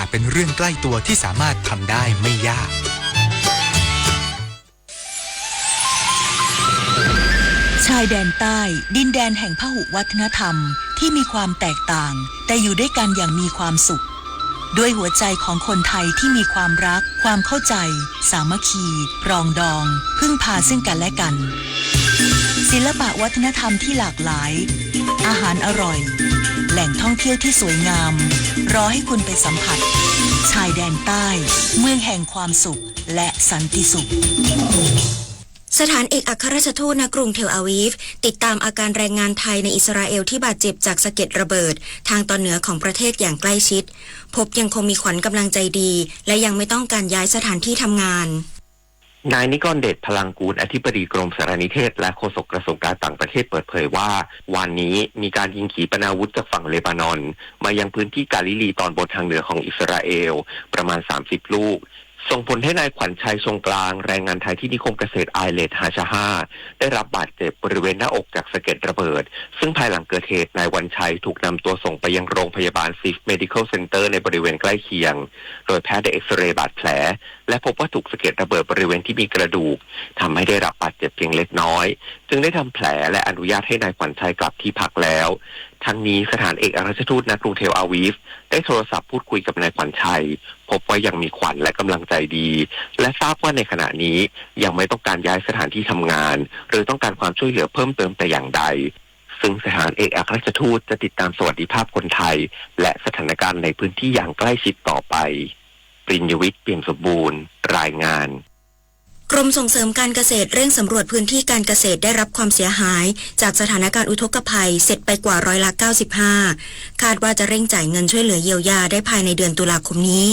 อาจเป็นเรื่องใกล้ตัวที่สามารถทำได้ไม่ยากชายแดนใต้ดินแดนแห่งพหุวัฒนธรรมที่มีความแตกต่างแต่อยู่ด้วยกันอย่างมีความสุขด้วยหัวใจของคนไทยที่มีความรักความเข้าใจสามัคคีปรองดองพึ่งพาซึ่งกันและกันศิลปะวัฒนธรรมที่หลากหลายอาหารอร่อยแหล่งท่องเที่ยวที่สวยงามรอให้คุณไปสัมผัสชายแดนใต้เมืองแห่งความสุขและสันติสุขสถานเอกอัครราชทูตณกรุงเทลอาวีฟติดตามอาการแรงงานไทยในอิสราเอลที่บาดเจ็บจากสะเก็ดระเบิดทางตอนเหนือของประเทศอย่างใกล้ชิดพบยังคงมีขวัญกำลังใจดีและยังไม่ต้องการย้ายสถานที่ทำงานนายนิกรเดชพลังกูลอธิบดีกรมสารนิเทศและโฆษกกระทรวงการต่างประเทศเปิดเผยว่าวันนี้มีการยิงขีปนาวุธจากฝั่งเลบานอนมายังพื้นที่กาลิลีตอนบนทางเหนือของอิสราเอลประมาณ30ลูกส่งผลให้นายขวัญชัยทรงกลางแรงงานไทยที่นิคมเกษตรไอเลดฮาชาฮาได้รับบาดเจ็บบริเวณหน้าอกจากสะเก็ดระเบิดซึ่งภายหลังเกิดเหตุนายวันชัยถูกนำตัวส่งไปยังโรงพยาบาลซิฟเมดิคอลเซ็นเตอร์ในบริเวณใกล้เคียงโดยแพทย์ได้เอ็กซเรย์บาดแผลและพบว่าถูกสะเก็ดระเบิดบริเวณที่มีกระดูกทำให้ได้รับบาดเจ็บเพียงเล็กน้อยจึงได้ทำแผลและอนุญาตให้นายขวัญชัยกลับที่พักแล้วทั้งนี้สถานเอกอัครราชทูตณกรุงเทลอาวีฟได้โทรศัพท์พูดคุยกับนายขวัญชัยพบว่ายังมีขวัญและกำลังใจดีและทราบว่าในขณะนี้ยังไม่ต้องการย้ายสถานที่ทำงานหรือต้องการความช่วยเหลือเพิ่มเติมแต่อย่างใดซึ่งสถานเอกอัครราชทูตจะติดตามสวัสดิภาพคนไทยและสถานการณ์ในพื้นที่อย่างใกล้ชิดต่อไปปริญญวิทย์ เปี่ยมสมบูรณ์รายงานกรมส่งเสริมการเกษตรเร่งสำรวจพื้นที่การเกษตรได้รับความเสียหายจากสถานการณ์อุทกภัยเสร็จไปกว่า95%คาดว่าจะเร่งจ่ายเงินช่วยเหลือเยียวยาได้ภายในเดือนตุลาคมนี้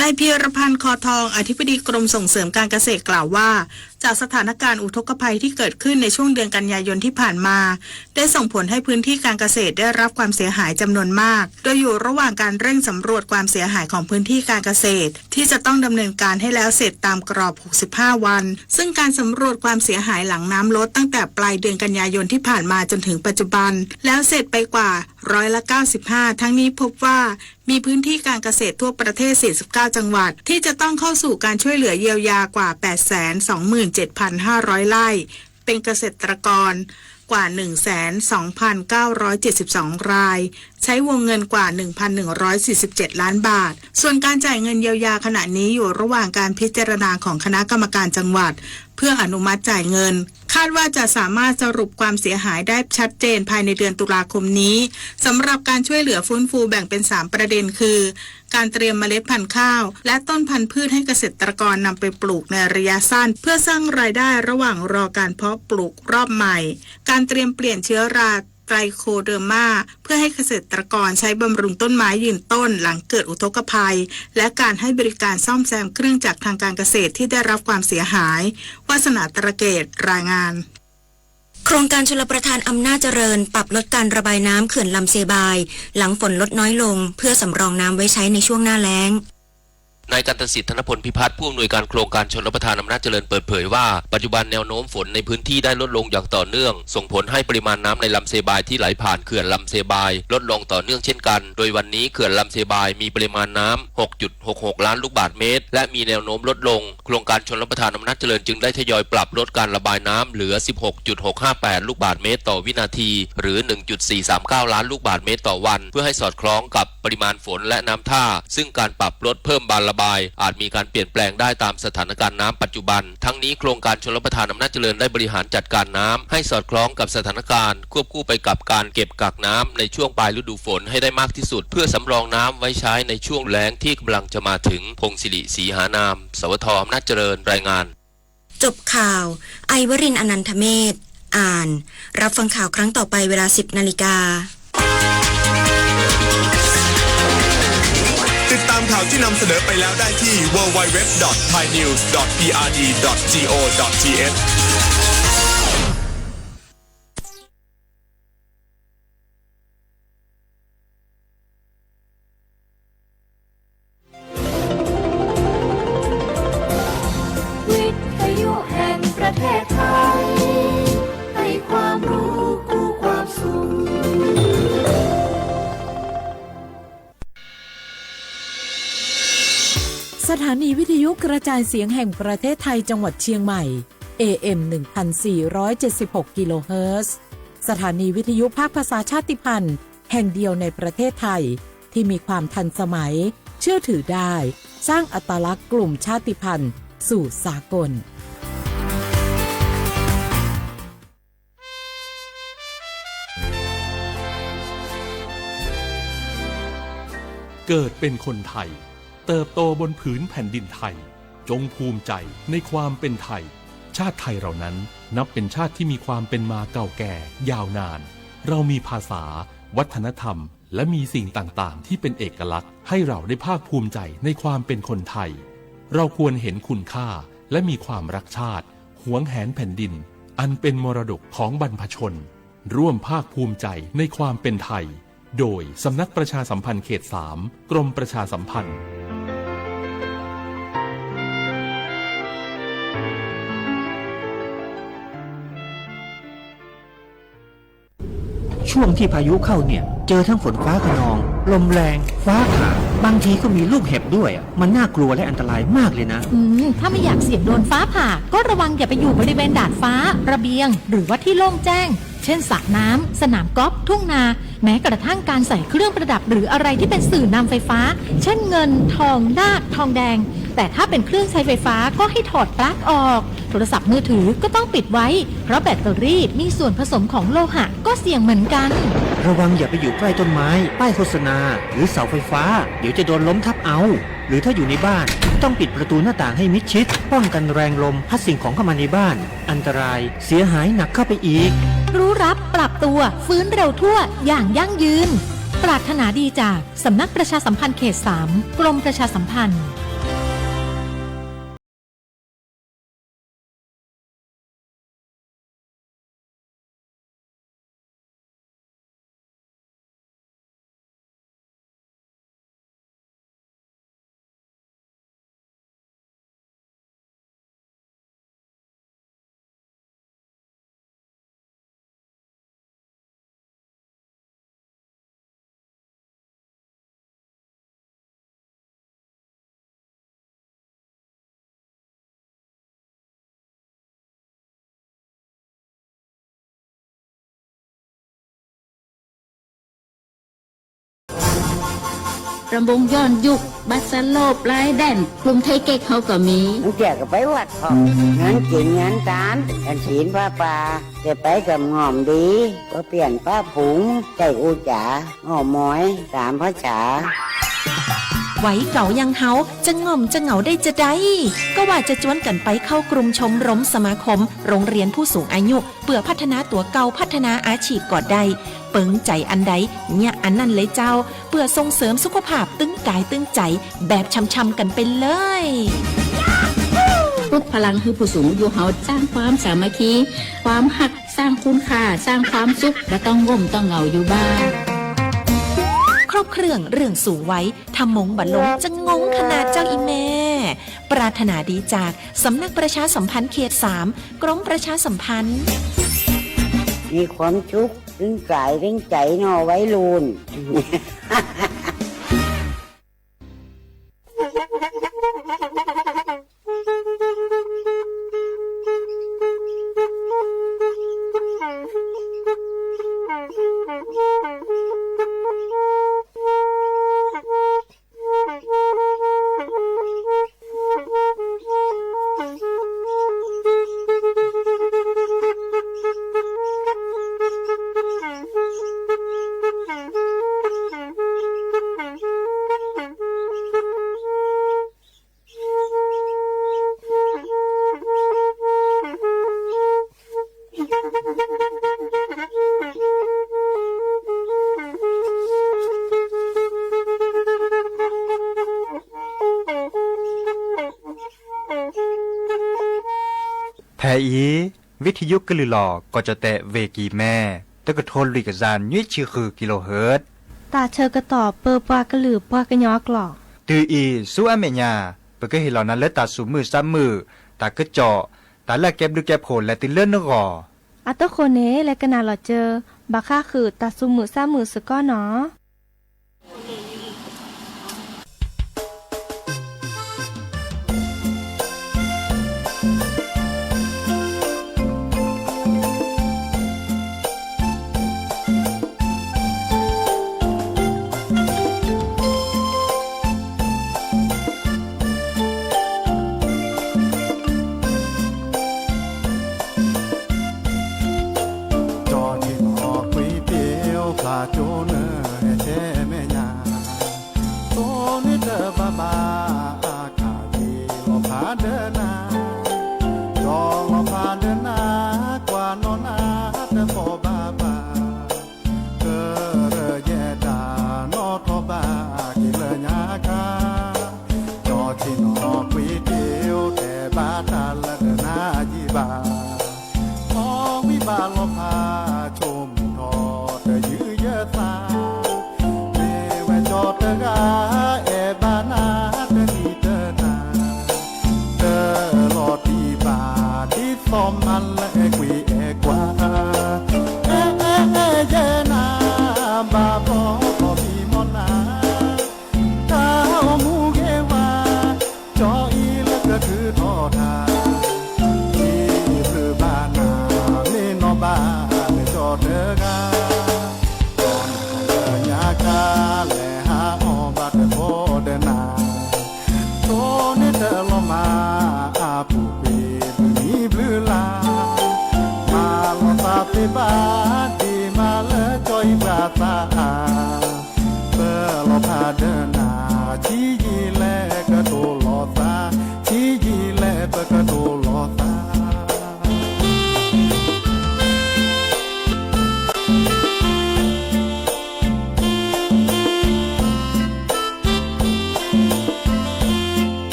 นายพีรพันธ์คอทองอธิบดีกรมส่งเสริมการเกษตรกล่าวว่าจากสถานการณ์อุทกภัยที่เกิดขึ้นในช่วงเดือนกันยายนที่ผ่านมาได้ส่งผลให้พื้นที่การเกษตรได้รับความเสียหายจำนวนมากโดยอยู่ระหว่างการเร่งสำรวจความเสียหายของพื้นที่การเกษตรที่จะต้องดำเนินการให้แล้วเสร็จตามกรอบ65วันซึ่งการสำรวจความเสียหายหลังน้ำลดตั้งแต่ปลายเดือนกันยายนที่ผ่านมาจนถึงปัจจุบันแล้วเสร็จไปกว่า95%ทั้งนี้พบว่ามีพื้นที่การเกษตรทั่วประเทศ49จังหวัดที่จะต้องเข้าสู่การช่วยเหลือเยียวยากว่า 827,500 ไร่เป็นเกษตรกรกว่า 12,972 รายใช้วงเงินกว่า 1,147 ล้านบาทส่วนการจ่ายเงินเยียวยาขณะนี้อยู่ระหว่างการพิจารณาของคณะกรรมการจังหวัดเพื่ออนุมัติจ่ายเงินคาดว่าจะสามารถสรุปความเสียหายได้ชัดเจนภายในเดือนตุลาคมนี้สำหรับการช่วยเหลือฟื้นฟูแบ่งเป็น3ประเด็นคือการเตรียมเมล็ดพันธุ์ข้าวและต้นพันธุ์พืชให้เกษตรกรนำไปปลูกในระยะสั้นเพื่อสร้างรายได้ระหว่างรอการเพาะปลูกรอบใหม่การเตรียมเปลี่ยนเชื้อราไตรโคเดอร์มาเพื่อให้เกษตรกรใช้บำรุงต้นไม้ยืนต้นหลังเกิดอุทกภัยและการให้บริการซ่อมแซมเครื่องจักรทางการเกษตรที่ได้รับความเสียหายวาสนาตระเกตรายงานโครงการชลประทานอำนาจเจริญปรับลดการระบายน้ำเขื่อนลำเซบายหลังฝนลดน้อยลงเพื่อสำรองน้ำไว้ใช้ในช่วงหน้าแล้งนายกันตสิทธิ์ธนพลพิพัฒน์ผู้อำนวยการโครงการชลประทานอำนาจเจริญเปิดเผยว่าปัจจุบันแนวโน้มฝนในพื้นที่ได้ลดลงอย่างต่อเนื่องส่งผลให้ปริมาณน้ำในลำเซบายที่ไหลผ่านเขื่อนลำเซบายลดลงต่อเนื่องเช่นกันโดยวันนี้เขื่อนลำเซบายมีปริมาณน้ำ 6.66 ล้านลูกบาศก์เมตรและมีแนวโน้มลดลงโครงการชลประทานอำนาจเจริญจึงได้ทยอยปรับลดการระบายน้ำเหลือ 16.658 ลูกบาศก์เมตรต่อวินาทีหรือ 1.439 ล้านลูกบาศก์เมตรต่อวันเพื่อให้สอดคล้องกับปริมาณฝนและน้ำท่าซึ่งการปรับลดเพิ่มบานระบายอาจมีการเปลี่ยนแปลงได้ตามสถานการณ์น้ำปัจจุบันทั้งนี้โครงการชลประทานอำนาจเจริญได้บริหารจัดการน้ำให้สอดคล้องกับสถานการณ์ควบคู่ไปกับการเก็บกักน้ำในช่วงปลายฤดูฝนให้ได้มากที่สุดเพื่อสำรองน้ำไว้ใช้ในช่วงแล้งที่กำลังจะมาถึงพงศิริศรีหานามสวทอำนาจเจริญรายงานจบข่าวไอวรินทร์อนันทเมธอ่านรับฟังข่าวครั้งต่อไปเวลา 10:00 น.ติดตามข่าวที่นำเสนอไปแล้วได้ที่ www.thainews.prd.go.th สถานีวิทยุกระจายเสียงแห่งประเทศไทยจังหวัดเชียงใหม่ AM 1476 กิโลเฮิรตซ์สถานีวิทยุภาคภาษาชาติพันธุ์แห่งเดียวในประเทศไทยที่มีความทันสมัยเชื่อถือได้สร้างอัตลักษณ์กลุ่มชาติพันธุ์สู่สากลเกิดเป็นคนไทยเติบโตบนผืนแผ่นดินไทยจงภูมิใจในความเป็นไทยชาติไทยเรานั้นนับเป็นชาติที่มีความเป็นมาเก่าแก่ยาวนานเรามีภาษาวัฒนธรรมและมีสิ่งต่างๆที่เป็นเอกลักษณ์ให้เราได้ภาคภูมิใจในความเป็นคนไทยเราควรเห็นคุณค่าและมีความรักชาติหวงแหนแผ่นดินอันเป็นมรดกของบรรพชนร่วมภาคภูมิใจในความเป็นไทยโดยสำนักประชาสัมพันธ์เขต 3 กรมประชาสัมพันธ์ช่วงที่พายุเข้าเนี่ยเจอทั้งฝนฟ้าคะนองลมแรงฟ้าผ่าบางทีก็มีลูกเห็บด้วยมันน่ากลัวและอันตรายมากเลยนะถ้าไม่อยากเสี่ยงโดนฟ้าผ่าก็ระวังอย่าไปอยู่บริเวณดาดฟ้าระเบียงหรือว่าที่โล่งแจ้งเช่นสระน้ำสนามกอล์ฟทุ่งนาแม้กระทั่งการใส่เครื่องประดับหรืออะไรที่เป็นสื่อนำไฟฟ้าเช่นเงินทองนาคทองแดงแต่ถ้าเป็นเครื่องใช้ไฟฟ้าก็ให้ถอดปลั๊กออกโทรศัพท์มือถือก็ต้องปิดไว้เพราะแบตเตอรี่มีส่วนผสมของโลหะก็เสี่ยงเหมือนกันระวังอย่าไปอยู่ใกล้ต้นไม้ป้ายโฆษณาหรือเสาไฟฟ้าเดี๋ยวจะโดนล้มทับเอาหรือถ้าอยู่ในบ้านต้องปิดประตูหน้าต่างให้มิดชิดป้องกันแรงลมพัดสิ่งของเข้ามาในบ้านอันตรายเสียหายหนักเข้าไปอีกรู้รับปรับตัวฟื้นเร็วทั่วอย่างยั่งยืนปรารถนาดีจากสำนักประชาสัมพันธ์เขต 3 กรมประชาสัมพันธ์รำวงย้อนยุคบัสสโลปลายแดนกรุงไทยเก๊กเขาก็มีมึงแจกกับไปวัดพองั้นกินงั้นจานกันศีลผ้าป่าจะไปกับงอมดีก็เปลี่ยนผ้าผุงใจอูจ๋างอมม้อย3 ภาษาไว้เก่ายังเฮาจะง่อมจะเหงาได้จะได้ก็ว่าจะจวนกันไปเข้ากลุ่มชมรมสมาคมโรงเรียนผู้สูงอายุเพื่อพัฒนาตัวเก่าพัฒนาอาชีพก่อได้เปิงใจอันใดเนี่ยอันนั้นเลยเจ้าเพื่อส่งเสริมสุขภาพตึงกายตึงใจแบบช้ำๆกันไปเลยปลุกพลังให้ผู้สูงอายุเฮาสร้างความสามัคคีความหักสร้างคุณค่าสร้างความสุขและต้องง่มต้องเหงาอยู่บ้านครบเครื่องเรื่องสูงไว้ทำมงบัลลงจะงงขนาดเจ้าอีแม่ปรารถนาดีจากสำนักประชาสัมพันธ์เขต 3 กรมประชาสัมพันธ์มีความชุกถึงกายถึงใจนอไว้ลูนแพอีวิทยุกลือหลอกก็จะแตะเวกีแม่ตะกะทนลุยกะจานยุ่ยชื่อคือกิโลเฮิรตซ์ตาเชอกระตอบเปอร์ปากระหลือปากระยอกหลอกตืออีสู้อเมญาเปก็เห็นเหล่านั้นและตาสูมือซ้ำมือตากระเจาะตาละแก็บดูแก็บโผล่และติเลื่อนนกออัตโคเนและกะนาหลอเจอบักค่าคือตาสูมือซ้ำมือสก้อเนาะ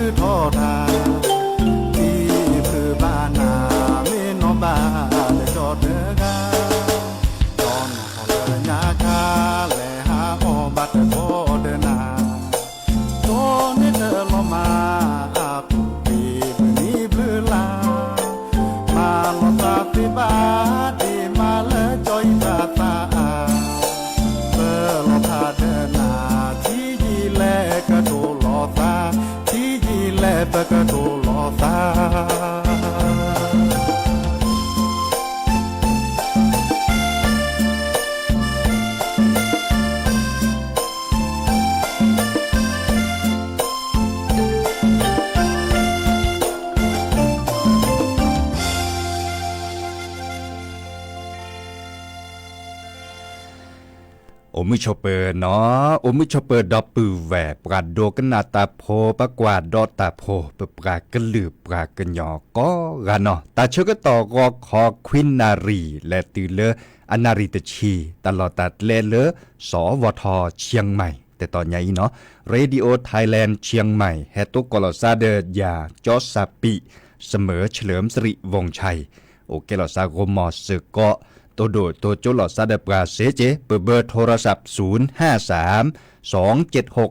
คือทอทาที่คือบ้านนาไม่นอบ้าเลยจอดเดือกาตอนหอเลยยาคาและหาอบัดโบเดนาตัวนี้เธอลอมาอาปุปีบนีบลือลามาลอตาติบาดีมาเลยจอยตาตาเบอร์ลอทาเดนาที่ยีแลกระโดลอตาที่ยีแลตะกระโดลอตาโอมิชอเปอร์เนาะโอมิชอเปอร์ดอปือแหวปราดโดกันนาตาโพปะกวาดดอตาโพปปรากันลืบปรากันยอก็กันเนาะตาเชก็ต่อก็คอควินนารีและตือเลออนาริตชีตลอดตัดเลเลอสวทเชียงใหม่แต่ตอนใหญ่เนาะเรดิโอไทยแลนด์เชียงใหม่แฮตุกอลซาเดยาจอสาปิเสมอเฉลิมสิริวงชัยโอเคลอซาโกมอสก็ตัวโดดตัวจุลอซาเดปราเซเจเบอร์โทรศัพท์053 276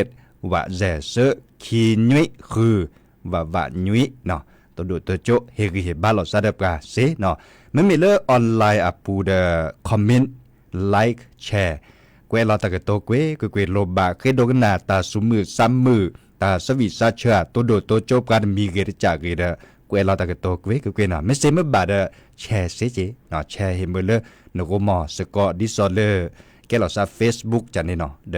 007ว่าแจเซคีนุยคือว่านุยเนาะตัวโดดตัวโจเฮกิเฮบาลอซาเดปราเซเนาะไม่มีเลอออนไลน์อัปูเดคอมเมนต์ไลค์แชร์กวยลอตะกะโตกวยโลบะเคโดกนาตาสุมือซ้ำมือตาสวิซาเชอตัวโดดตัวโจปรามีเกรจากเกเดกวยลอตะกะโตกวยน่ะไม่เซมบาเดแชร์เซเจเนาะแชร์เฮมเบลนโกมอสกอดิซอเลแกลอซา Facebook จันนี่เนาะเด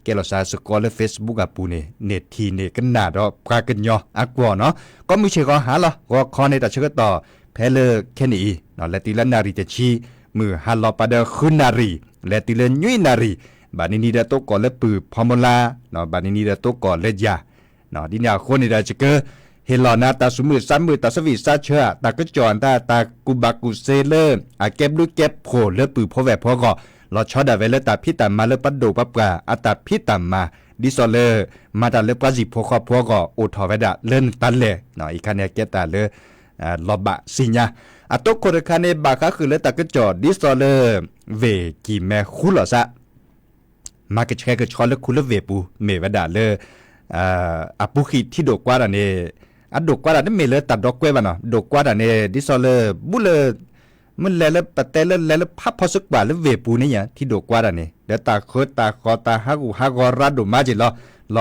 แกลอซาสกอเล Facebook อะปูเนเน็ตทีเนกันนาดอปรากันยออักวอเนาะก็มีเชก็หาละก็คอในตะเชก็ต่อแพเลแค่นี้เนาะและติละนารีตะชีมือฮัลลอปาเดคุนารีและติละยุยนารีบานินีดะโตกอเลปือพอมลาเนาะบานินีดะโตกอเลยาเนาะดิญาคนนี่ดะเจเกเฮลอนาตาสุมือซ้ำมือตาสวิซาเชอตากระจอนตากุบักกุเซเลอร์อาเก็บลูกเก็บโผล่เลปือพ่อแหวพ่อก็รอชอดาเวเลตาพิตามาเลปัดโดปับกาอาตาพิตามาดิซอเลอร์มาตาเลปาจิพ่อครอบพ่อก็โอทอเวดาเล่นตันเลเนาะอีคันเนี่ยเกตาเลลอบะสิญาอะตกคนคันเนบาคาคือเลตากระจอดิซอเลอร์เวกิแมคุลอซะมาเกชแกชอเลคุลเวปูเมเวดาเลอะปุขิที่โดกว่าอันนี้อะดกกว่าได้เมเลตัดดอกกล้วยบ่เนาะดกกว่าเนี่ยดิซอเลบุเลมันแลปะเตเลพับพอสึกบ่าเลเวปูนี่หยังที่ดกกว่าเนี่ยเดตาโคตาคอตาฮักูฮักอรัดโดมาจิล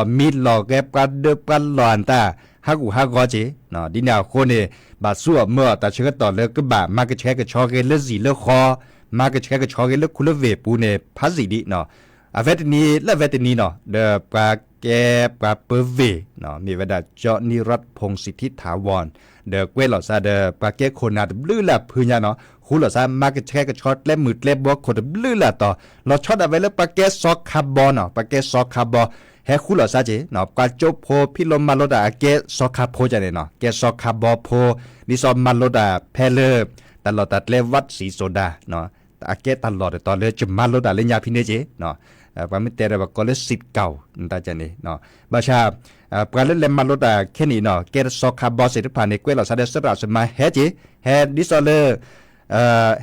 อมีลอแกปะเดปะลอนตาฮักูฮักอจิเนาะดิแนวคนนี่บาซัวเมื่อตาเชกต่อเลก็บ่ามากะแชกะชอเกเลสิเลคอมากะแชกะชอเกเลคุลเวปูเนี่ยพัสิดิเนาะอะเวตนี้และเวตนี้เนาะเดปะแกปะเปเวเนาะมีเวดาเจาะนิรัตพงศ์สิทธิถาวรเดเกวลอซาเดปะแกโคนาดบลือละพื้นยาเนาะฮูลอซามาร์กแชกช็อตและมืดและบ่โคดบลือละต่อเราช็อตเอาไว้แล้วปะแกซอกคาร์บอนเนาะปะแกซอกคาร์บอนเฮฮูลอซาเจเนาะกาโจโพพิลมาโลดาแกซอกคาโพจะเนี่ยเนาะแกซอกคาร์บอนโพดิซอมมาโลดาเพเลตลอดตัดเลวัดสีโซดาเนาะอาแกตลอดตอนเลยจะมาโลดาเลญาพิเนเจเนาะปามิเตระบก็เลยสิทธิ์เก่าตาจันนี่เนาะบาชาปราเล่นเลมาโลดาแค่นี้เนาะเกตซอกคาร์บอนเสร็จผ่านในเกวลอซาเดสระสมาเฮจิเฮดิซอเล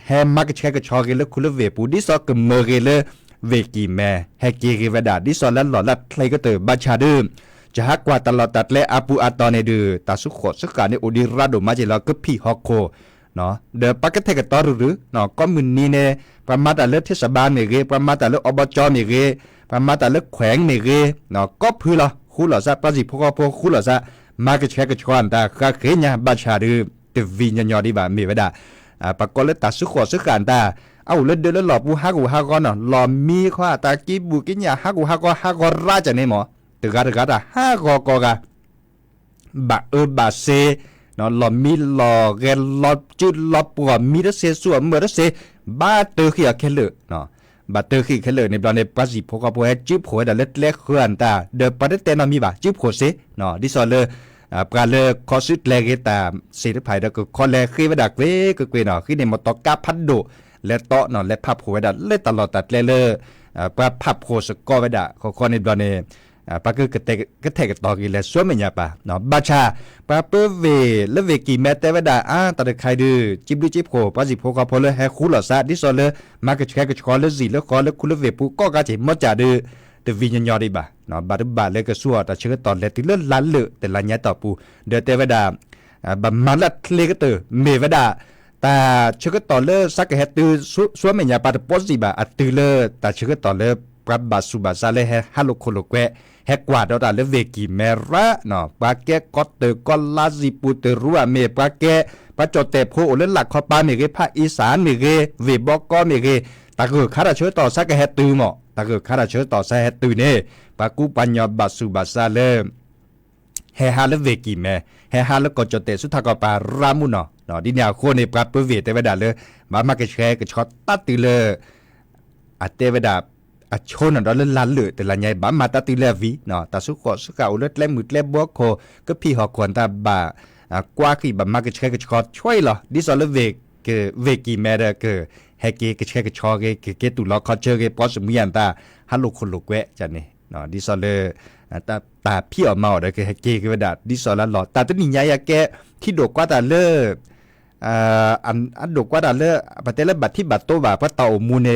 เฮมาร์กแชกชอเกเลคุลเวปูดิซอกเมเกเลเวกีแมเฮเกเกเวดาดิซอลหล่อลัดใครก็เตอบาชาดืมจะฮักกว่าตลอดตัดและอาปูอาตอนในดือตาสุขดสุขาในโอดิราโดมาเจลก็พี่ฮอกโคเนาะเดปักเทกตอหรือเนาะก็มึนนี่เนประมาตาเลือกเทศบาลเมเกประมาตาเลือกอบจเมเกประมาตาเลือกแขวงเมเกเนาะก็พื้นละคู่หล่อซะปาจิพกพคู่หล่อซะมากระแชกระชอนตาคาเขยบาชาดือเตวิญญาดีบาเมเวดาปากกอเลตาสุขดสุขานตาเอาเลือดเดือดหลอบบูฮักูฮักอนเนาะหลอมีข้าตากีบุกิญญาฮักูฮักอราจะเนี่ยหมอตึกาตาฮักกะบะบาเซเนาะหลอมีหลอแกหลอจุดหลอปวดมีระเสส่วนเมื่อระเสบ้าเตอขี้เคลเนาะบาเตอขี้เคลในบลอนในปาจิพกพอจิบหัวดาเล็ดเล็กเคลื่อนตาเดปาเดเตนมีบาจิบหัวเสเนาะดิซอเลปราเลคอสุดแลกตาเสด็จไผ่ดก็คอแลขี้วดักเวก็เกวเนาะขี้ในมอตอกาพัดโดและเตาะเนาะและพับหัวดาเล็ดตลอดตัดเลปราพับโคสกอวดาคอในบลอนใน ปากก็แทกตอกิเลยสวยไม่ยาปะเนาะบาชาปาเปเวและเวกีแม้แต่ว่าดาตอนใครดื้อจิบดูจิบโคปาสิโพก็พอเลยให้คู่หล่อซะดิซอเลยมากระแค่กระชอเลยสิแล้วขอแล้วคุณเวปูก็กะจิมอจ่าดื้อแต่วิญญาณดีบ่ะเนาะบาเลยก็สัวแต่เชื่อตอนแรกที่เลื่อนล้านเลยแต่ละเนี้ยต่อปูเดือดแต่ว่าดาบัมมันละเลก็เตอเมว่าดาแต่เชื่อตอนเลยสักแค่ตื้อสวยไม่ยาปาแต่ปอสิบ่ะอัดตื้อเลยแต่เชื่อตอนเลยปรับบาสุบาซาเลยให้ฮัลโหลโคโลแกแฮกว่าดอเลเวกิเมระเนาะปาแกก็เตก็ลาซิปูเตรัวเมปาแกปาจอเตโพโอเลหลักขอปาเมเกภาคอีสานเมเกเวบอกก็เมเกตะคือคาราเชอต่อสักแฮตือหมอตะคือคาราเชอต่อสักแฮตือเน่ปากูปัญญาบาสุบาซาเลเฮฮาเลเวกิเมเฮฮาเลก็จอเตสุทากปารามุเนาะดิเนี่ยโคเนปราเปเวเตเวดาเลมาเกแชกช็อตตัดตือเลอะเตเวดาชนนั่นเราลันเลยแต่ละไงบ้ามาตาตีเลวีเนาะตาสุขสุขเอาเลือดเล่มืดเล่บัวโคก็พี่หอกวนตาบ่ากว่าขี้บ้ามาก็ใช้ก็ชอช่วยเหรอดิสอลเวกเวกีแม่เด้อก็ให้เกก็ใช้ก็ชอเกตุลอคอเจอเกปอสมุยันตาฮัลโหลคนลูกแวะจันนี่เนาะดิสอลตาพี่ออกมาเด้อก็ให้เกก็ว่าดาดิสอลหล่อตาตัวนี้ใหญ่อะแกที่ดกกว่าตาเลอันดกกว่าตาเลปะเตลบัดที่บัดโตว่าพระเต่ามูเน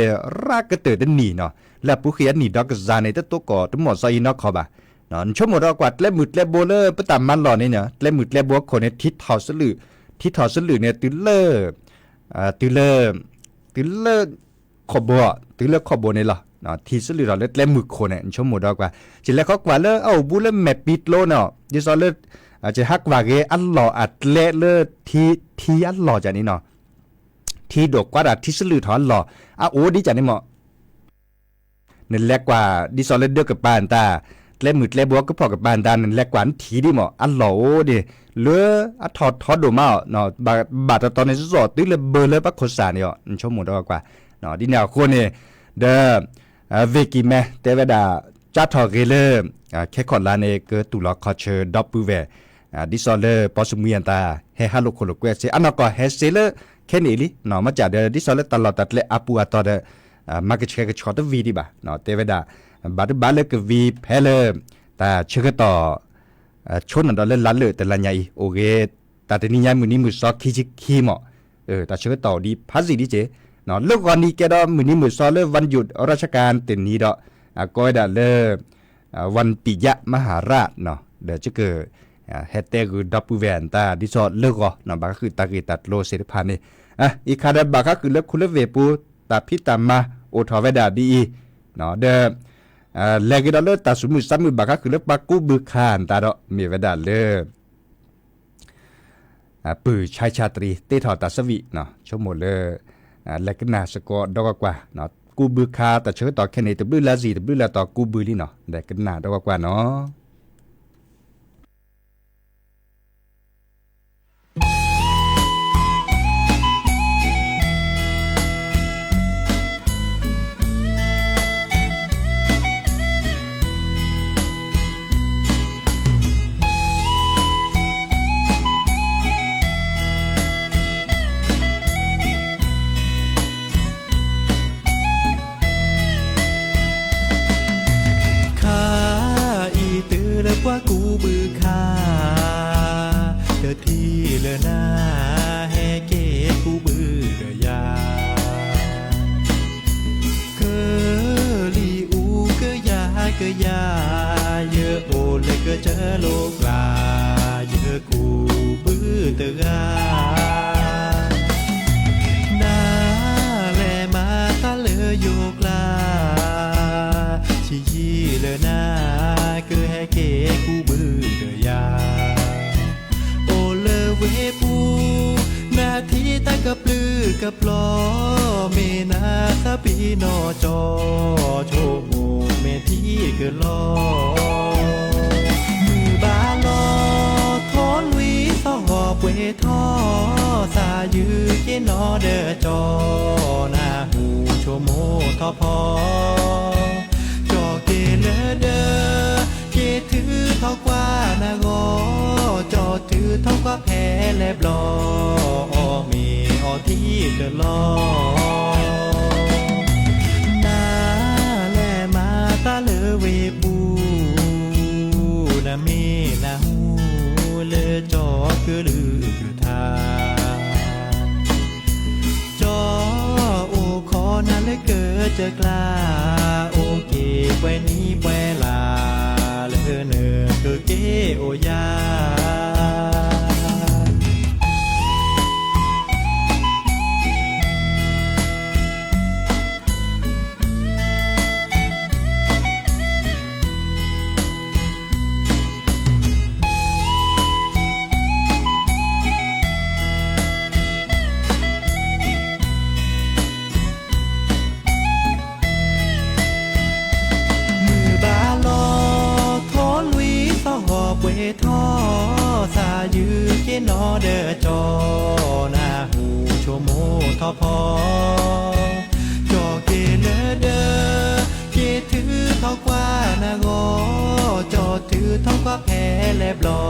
รากก็เตอดนี่เนาะและผู้เขียนนี่ดอกซาในตัวก่อทั้งหมดซอยนอกเขาบ่ะเนาะชั่วโมงดอกกว่าและมืดและโบเลอร์ประตามมันหล่อนี่เนี่ยและมืดและบัวคนเนี่ยทิศทอสลือเนี่ยตื้อเลอขอบบัวตื้อเลอขอบบัวนี่หรอเนาะทิศสลือเราและมืดคนเนี่ยชั่วโมงดอกกว่าจิแล้วเขากว่าเลอเอาบุเลแมปปิดโลเนาะดิซอเลอาจจะฮักว่าเกอันหล่ออัดเละเลอที่อันหล่อจากนี้เนาะที่ดอกกว่าดัดทิศสลือถอนหล่อโอ้ดีจากนี่เหมาะนั่นแหละกว่าดิซอลเลเดอร์กับปานตาและมืดและบัวก็พอกับปานตานั่นแหละกว่าทีดิหมออันหล่อดิเลือถอดดูมาเนาะบาดตอนในสุดตื้อเลยเบอร์เลยปักโคสาเนี่ยชั่วโมงดอกว่าเนาะดิแนวคนเนี่ยเดอเวกิแมเตเวดาจัดถอดเกเลแค่ขอลาเนเกตุลอคอเชอร์ดับปูเวดิซอลเลปอสมุยันตาเฮฮัลโลโคโลเกเซอันนั้นก็เฮเซเลแค่นี้ลิเนาะมาจากเดดิซอลเลตลอดตัดเลอาปูอัตเดมาเก็ตเชกช็อตวีดีบ่ะเนาะเตเวดาบาเลกวีเพลแต่เชื่อต่อชนนั่นเราเล่นลันเลยแต่ละใหญ่โอเคแต่ทีนี้ใหญ่มือนี้มือซอกขี้เหมาะแต่เชื่อต่อดีพัสดีเจเนาะเลิกวันนี้แกดอมือนี้มือซอเลิกวันหยุดราชการเต็นนี้ดอกก็ได้เลิกวันปิยมหาราชเนาะเดี๋ยวจะเกิดเฮตเตคือดับปูแวนตาดิซอเลิกก็เนาะบางก็คือตากีตัดโลเสด็จพันนี่อีกคาดบางก็คือเลิกคุณเลิกเวปูตาพิตามาโอทอเวดาดีเนาะเดแลกิดอเลตาสมุสามุบากคือเลปากูบึคานตาดอมีเวดาเลปือชายชาตรีเตถอตาสวิเนาะชั่วโมงเลแลกนาสกอดอกกว่าเนาะกูบึคาแต่เชื่อต่อแค่นี้ตบลือลาซีตบลือลาต่อกูบึลี่เนาะแลกนาดอกกว่าเนาะว่ากูบือคาเดือที่เลนาแฮเกกูบือเดือยาเกลีอูเกยาเยอะโอเลยก็เจอโลกลาเยอะกูบือเดือนาแลมาตาเลโยกลาชีเลนาคือให้เกกูบือเดือยาโอเลเวปูนาทีตะกับลือกับล้อเมนาคาปีนอจอโชโมเมที่เกินล้อมือบาลอทอนวีสองหอบเวทอสายือเกนอเดอจอนาหูโชโมทอพอจอเกเลเดอถือเท่ากว่านางอจอถือเท่ากว่าแพ้แลบลอมีที่เกิดลอนาแลมาตาเลเวปู เมนาหูเลอจอคือลือคือทาจอโอขอนั้นเลยเกิดเจอกล้าโอเกแปนี้แปลาเลอเนอคือเกโอยาท่อสายือเกนอเดอจอนาหูโชโมทอพอจอเกเลเดอเกถือทอกว่านางอจอถือทอกว่าแพ้แลบลอ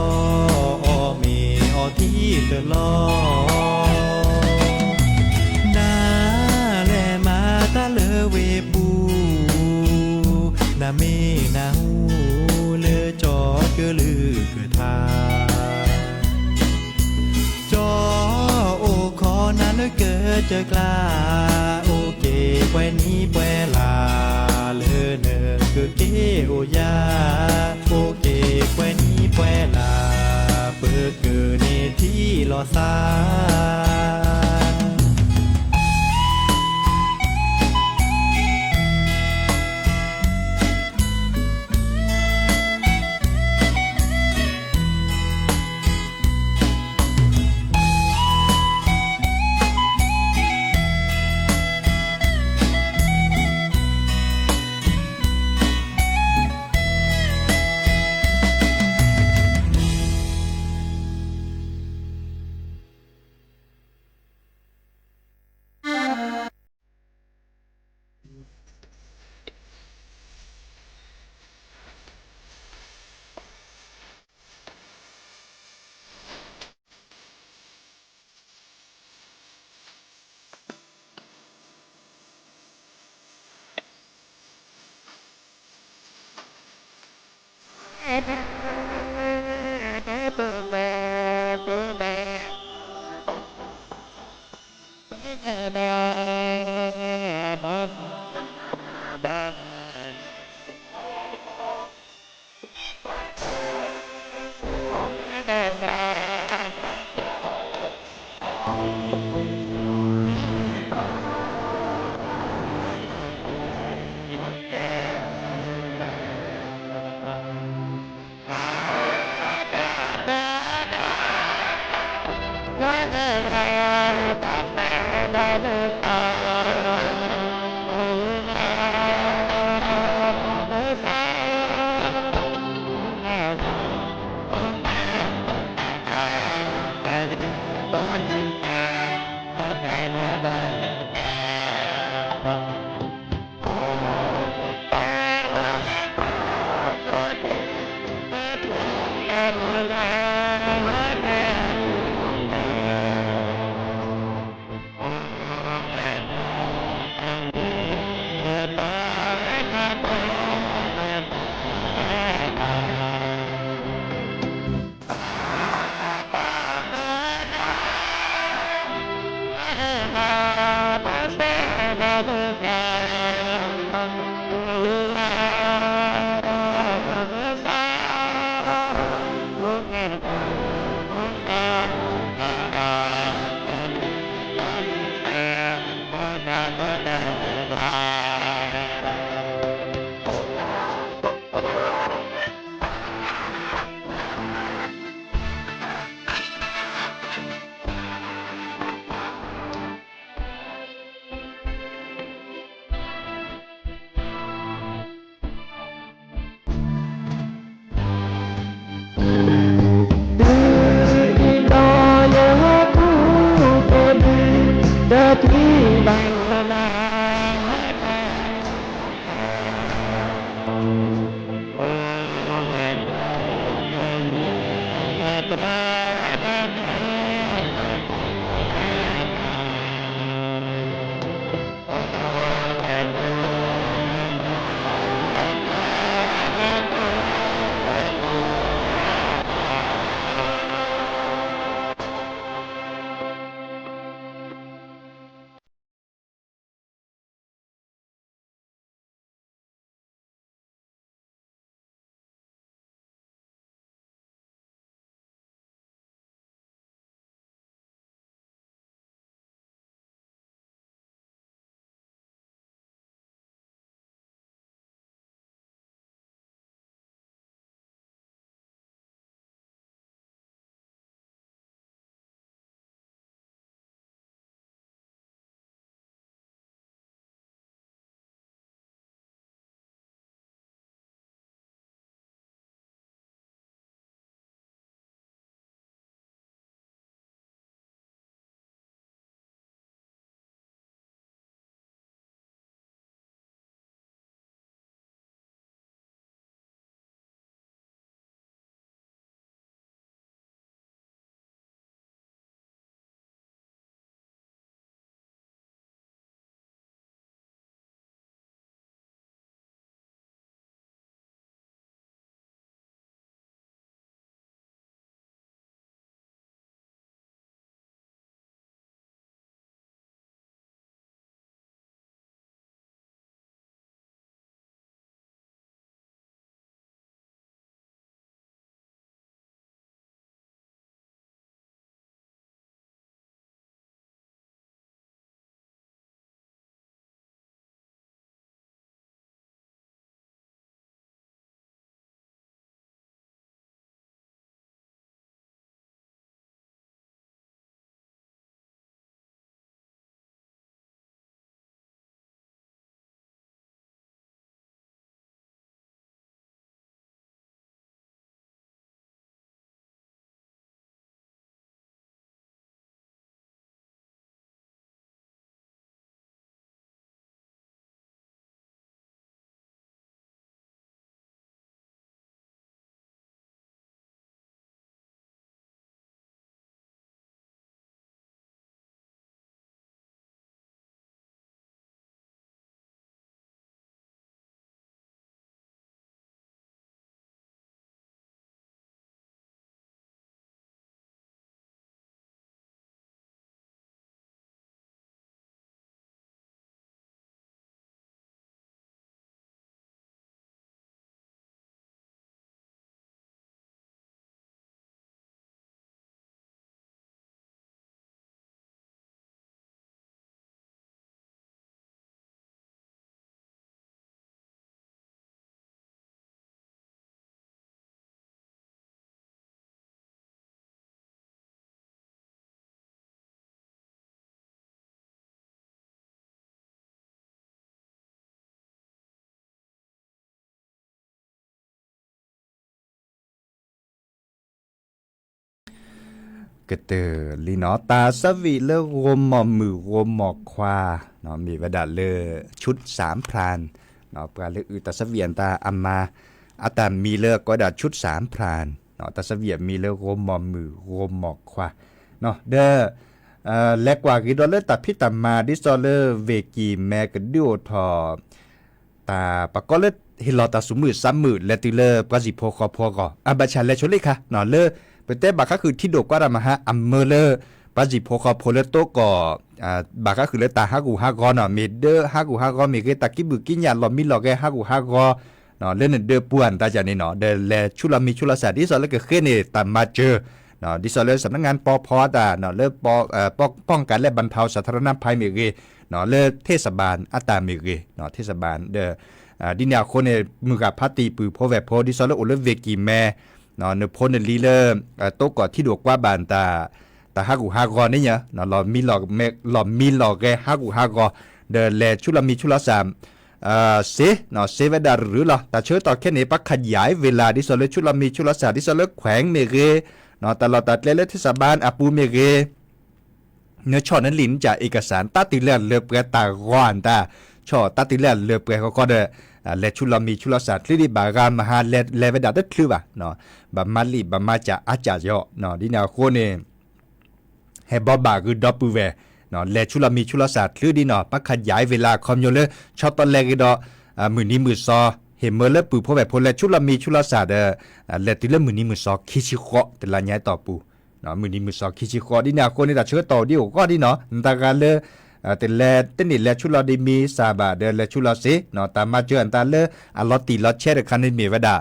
เมอที่เตลอนาแลมาตาเลเวปูนาเมนาหูเลจอเกลือคือทาจอโอขอนั้นเลยเกิดเจอกล้าโอเกแปนี้แปลาเลอเนอคือเกโอยาโอเกแปนี้แปลาเปิดเกิดในที่ลอซา กเตอลีเนาะตาสวีเลอรมหมอมือรมหมอควาเนาะมีวดาเลอชุด3พรานเนาะปลาเลอตาสเวียนตาอัมมาอาตามีเลอก็ดาชุด3พรานเนาะตาสเวียมีเลอรมหมอมือรมหมอควาเนาะเด้อแลกว่ากิดอเลอตาพิตามาดิซอเลอเวกีแมกะดิโอทอตาปะก็เลฮิลอตาสุมือ3มือและติเลอปะสิโพคอพอกอาบาชันและชลิค่ะเนาะเลอเป็นแต่บาก็คือที่โดกว่ามาฮะอัมเมอเลอปะสิโพคอโพเลโตก่อบาก็คือเลตาฮากูฮากอเนาะเมเดอฮากูฮากอเมเกตากิบุกิญญาลอมิลอแกฮากูฮากอเนาะเลนเดอป่วนตาจานี่เนาะเดแลชุลามีชุลาสาดิซอเลก็เคเนตามาเจอเนาะดิซอเลสำนักงานปพตาเนาะเลป้องกันและบรรเทาสาธารณภัยเมเกเนาะเลเทศบาลอัตาเมเกเนาะเทศบาลเดดินยาคนเนี่ยมือกับพัตติปือพอแวบพอดิซอเลโอเลเวกีแม่เนาะเนพนลีเลโตก่อที่ดวกว่าบานตาฮากูฮากอนี่เนี่ยเนาะเรามีหลอกเมเรามีหลอกแกฮากูฮากอเดแลชุลามีชุลาสามเสเนาะเสเวดาหรือล่ะแต่เชื่อต่อแค่นี้ปักขยายเวลาดิซอเลชุลามีชุลาสาดิซอเลแขวงเมเกเนาะตลอดตัดเลเทศบาลอาปูเมเกเนื้อช่อนั้นลิ้นจากเอกสารตัดติเลเลือเปรตากอนตาช่อตัดติเลเลือเปรก็เดเลชุลามีชุลาสาที่บารามหาเลเวดาได้คือว่าเนาะบามาลีบามาจาอาจารย์เนาะดินาโคเนเฮบอบาคือดอปูเวเนาะเลชุลามีชุลาสาคือดิเนาะปักขยายเวลาคอมโยเลชอตตอนแรกดอมือนี้มือซอเห็นเมื่อเลปูพอแบบพอเลชุลามีชุลาสาเลติเลมือนี้มือซอคิชิโคแต่ละย้ายต่อปูเนาะมือนี้มือซอคิชิโคดินาโคนี่ตัดเชื้อต่อดิโอก็ดิเนาะตาการเลแต่แลต้นนี่แลชุลาดิมีซาบาเดแลชุลาเซเนาะตามาเจออันตาเลอลอติลอเชเดคันนี่มีวดา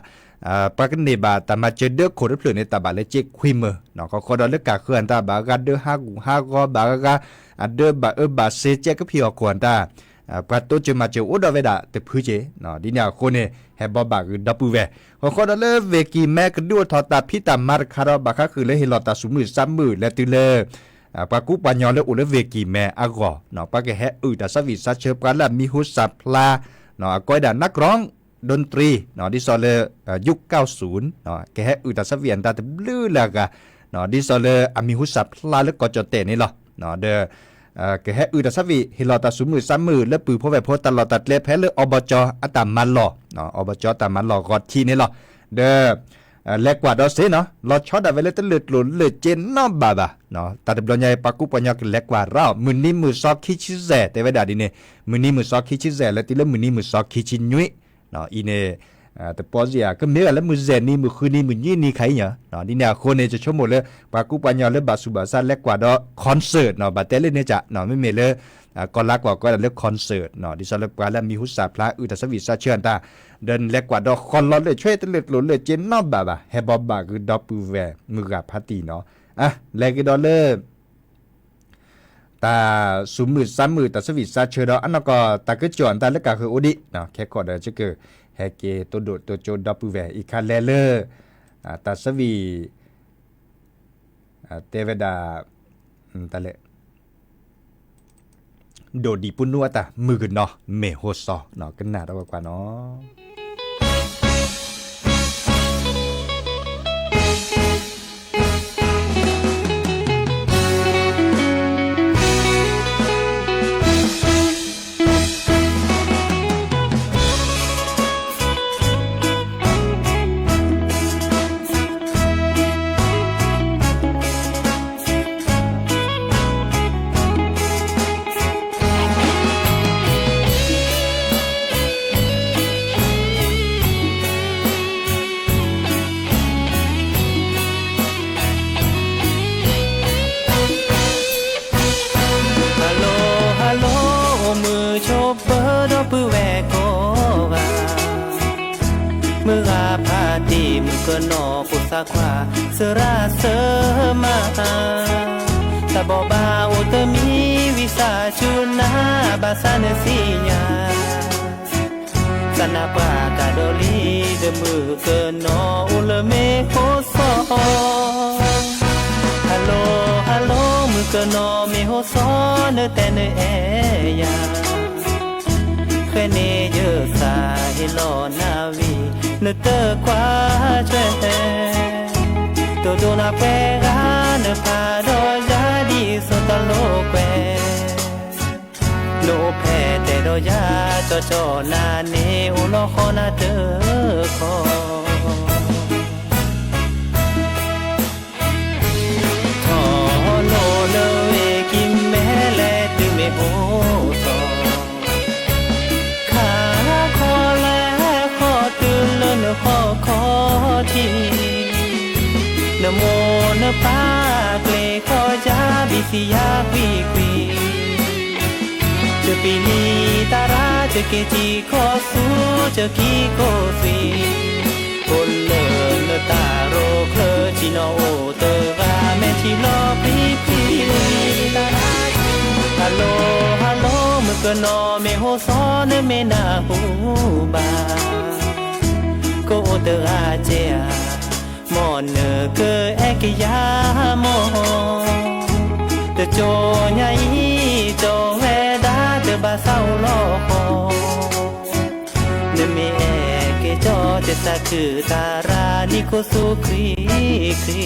ปากนี่บาตามาเจอเดโคดเพลในตาบาเลเจควิมเนาะก็ขอดอเลกาคืออันตาบากาเดฮากูฮากอบากาเดบาบาเซเจก็พี่อควรตาปะโตจะมาเจออุดเวดาแต่พื้นเจเนาะดิเนี่ยคนเนี่ยเฮบอบาคือดับปูเวขอดอเลเวกีแมกดูทอตาพิตามาคาราบาคาคือเลเฮลอตาสุมือ3มือและติเลปากุปัญญาเลอุลเวกีแมอากอเนาะปาเกเฮตาสวิสัชเชปาลามีหุสัพลาเนาะก้อยดานักร้องดนตรีเนาะดิซอเลยุค90เนาะเกเฮตาสวิอันตาตบลือลากะเนาะดิซอเลอามีหุสัพลาและกอจเตนี่หรอเนาะเดเกเฮตาสวิฮิลอตาสุมือ3มือและปือพอแบบพอตลอดตัดเลแพเลอบจอตามันหลอเนาะอบจตามันหลอกอทีนี่หรอเดแลกว่าดอเซเนาะลอชอดาเวเลตเลือดหลุนเลือดเจนนอบาบาเนาะตาดบลอนใหญ่ปากุปัญญาแลกว่าเรามือนี้มือซอกคิชิเซแต่เวดาดิเนมือนี้มือซอกคิชิเซและติเลมือนี้มือซอกคิชินุยเนาะอีเนแต่ปอเสียก็เมื่อแล้วมือเซนี่มือคืนนี้มือยี่นี่ใครเนาะเนาะดิเนี่ยคนเนี่ยจะชั่วโมงเลยปากุปัญญาและบาสุบาซาแลกว่าดอคอนเสิร์ตเนาะบาเตเลเนี่ยจะเนาะไม่เมเลยก็รักว่าก็เลือกคอนเสิร์ตเนาะดิซาเลปาแล้วมีหุสาพระตาสวิซาเชิญตาเดินแลกว่าดอกคอนลอดเลยช่วยตะเลือดหลุนเลยเจนนอบบาเฮบอบาคือดอปูแวมือกับพัตตีเนาะแลกดอเลตาสุมือ3มือตาสวิซาเชิญดออันนั้นก็ตาก็จวนตาเล็กก็คืออุดิเนาะแค่ก็เดจะคือเฮเกตัวโดตัวโจดอปูแวอีกคันแลเลตาสวิเทวดาตาเลโดดีปุ่นนัวตามือเนาะเมโฮซอเนาะกันหนาตัวกว่าเนาะ ก็นอปุสาควาเสราเสมาตะบอบาอุตมีวิสาชุนาบาสานสีญาสนาปากาโดลีเดมือเกินนออุลเมโคโซฮัลโหลฮัลโหลมือเกินนอเมโฮโซเนแต่เนเอยาเคเนเยอะสาเฮโลนาวีเนเตอร์ควาเจตัวโดนาเปกาเน นพาดอยาดีสุตโลแควโลแพ้แต่ดอยาจอนาเนอุโลขอนาเดอคอทอโลเลเวกิมแม่แลตึเมโอซอขาคอแลขอตื่นเลินขอทีนโมนปาเกลขอจาบิสิยาควีควีจะปีนีตาราจะเกจีขอสู้จะกีโกสีคนเลินตาโรเคลจิโนโอเตกาแม่ที่รอพรีพรีตาราฮัลโหลฮัลโหลมือกนอเมโฮซอนเมนาหูบาโกเตอาเจียมอนเนเกเอกยามอเตโจญาอีโจเวดาเตบาเศร้าลอคอเนเมเอกโจเตตะคือตารานิโคสุครีครี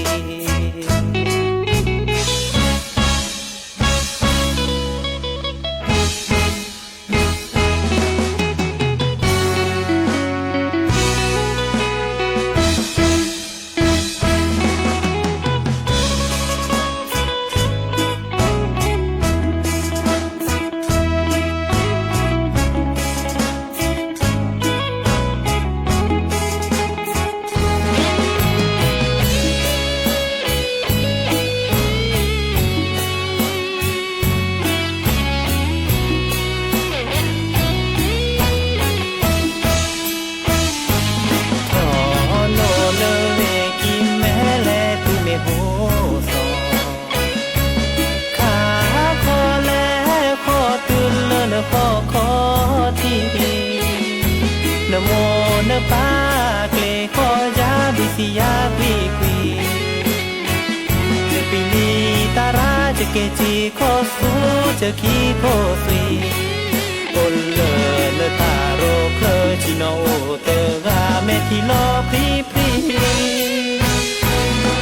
นโมนปาเกลขอยาบิสิยาควีควีจะปีนีตาราจะเกจีขอสู้จะกีโคสีคนเลินตาโรเคลจิโนโอเตกาแม่ที่รอพรีพรี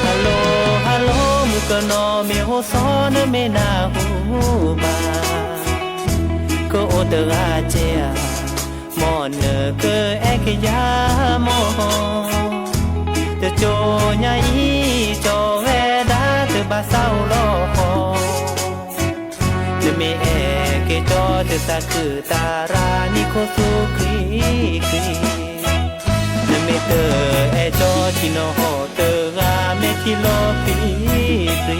ฮัลโหลฮัลโหลมุกนอเมโฮซอนเมนาหูบาโกโอเตอาเจียมอนเนเกเอกยามอเตโจญาอีโจเวดาเตบาเศร้าลอคอเนเมเอกโจเตตะคือตารานิโคสุครีครีเนเมเตเอโจชิโนโฮเตกาเมคิโลครีครี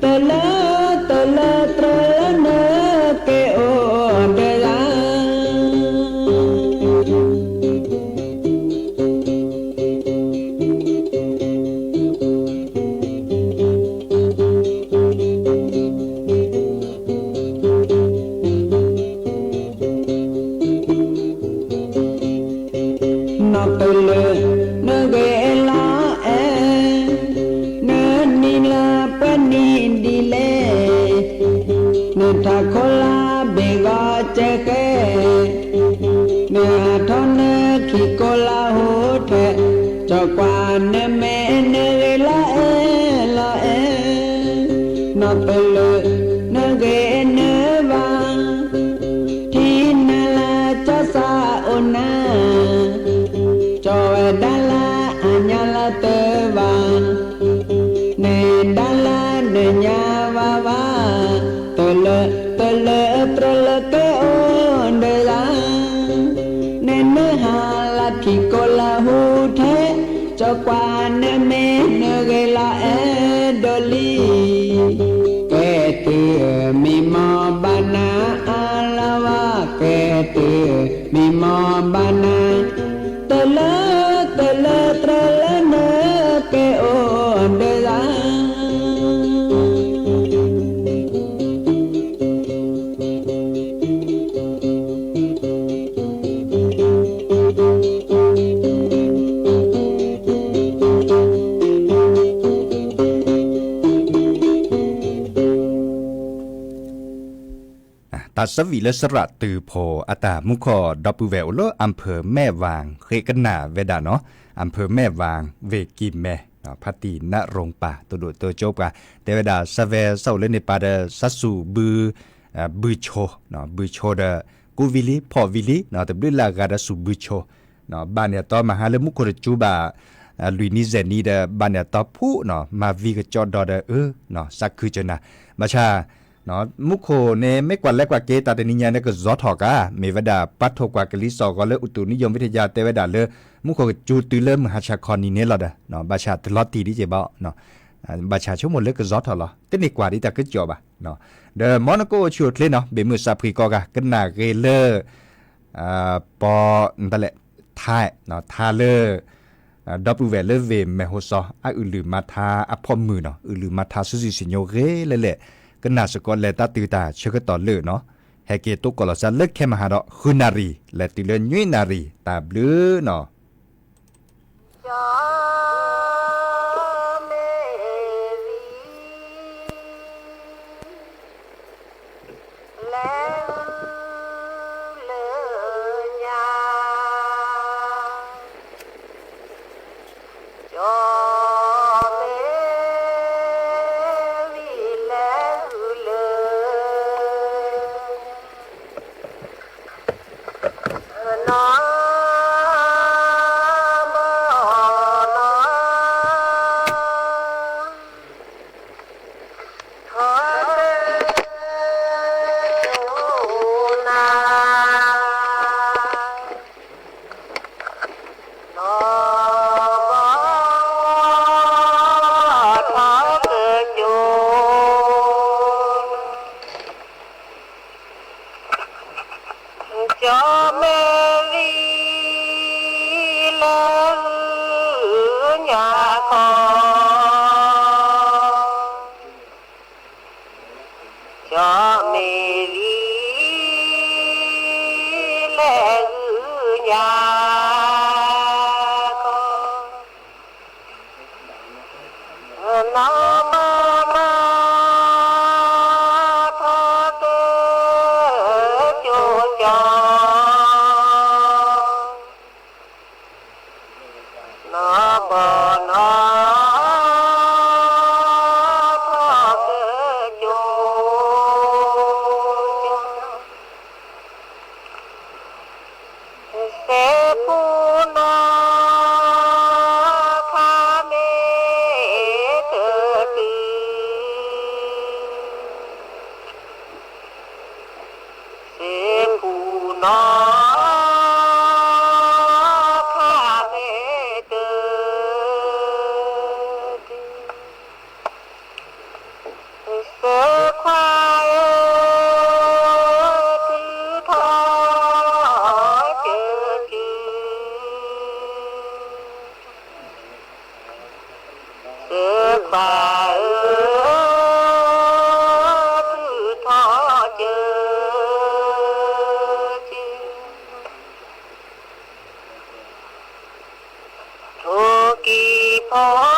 Tele tele tele ne ke o de la nó từ lơ nó ghé lá nó ni la bên ni đi lệ nó ta khó la bề gà che khe nó thon nó khi cô la hô thẹ cho qua nó mẹ nó ghé lá nó từ lơ nó ghé nó vàng thì nó là cho xa ôn cho đa la nhà la tơ vàng nè đa la nè nhà va va tơ lơ cái ôn đời la nè nơ hà la thì cô la hú thế cho qua nè mẹ nơ ghê la đô li kẻ từ mi mò ba na la va kẻ từ mi mò ba na tơ lơ nơ cái ôn đời laตาสวีและสระตือโพอาตามุขอดอปูแววโลอำเภอแม่วางเคกันหนาเวดาเนาะอำเภอแม่วางเวกิมแม่พัตีณรงป่าตัวโดตัวโจบกะแต่เวดาสเวเศร้าเล่นในป่าเดสัสสูบือโชเนาะบือโชเดกูวิลิพอวิลิเนาะแต่ด้วยลากาดสูบือโชเนาะบ้านเนี่ยต่อมาหาเลมุขอจูบาลุยนิเซนีเดบ้านเนี่ยต่อผู้เนาะมาวีกจอดอเดเนาะสักคือจนะมาชาเนาะมุขเนไม่กว่าและกว่าเกตาแต่นิยาเนี่ยก็จอถอกะเมวดาปัทโทกว่ากะลิสอก็เลอุตุนิยมวิทยาเตวดาเลมุขจูตุเลมหาชาคอนีเนลอดเนาะบาชาตลอดตีดิเจบ่เนาะบาชาชั่วโมงเลก็จอถอลอเตนี่กว่าดิตาก็จอบะเนาะเดมอนโกชูทเลเนาะเบมือซาพริกอกะกันนาเกเลปอนั่นแหละทายเนาะทาเลดับเวลเวเมโฮซออะอุลืมาทาอะพอมือเนาะอุลืมาทาซุซิซิโยเกเลก็น่าสกอเลตาตือตาเชกต่อเลือเนาะแฮเกตุกอลซาเลิกแค่มหาดอกคือนารีและติเลยุยนารีตาบลือเนาะ ta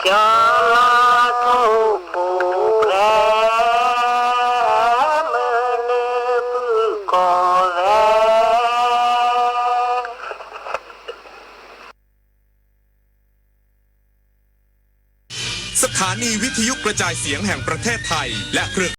สถานีวิทยุกระจายเสียงแห่งประเทศไทยและเครือ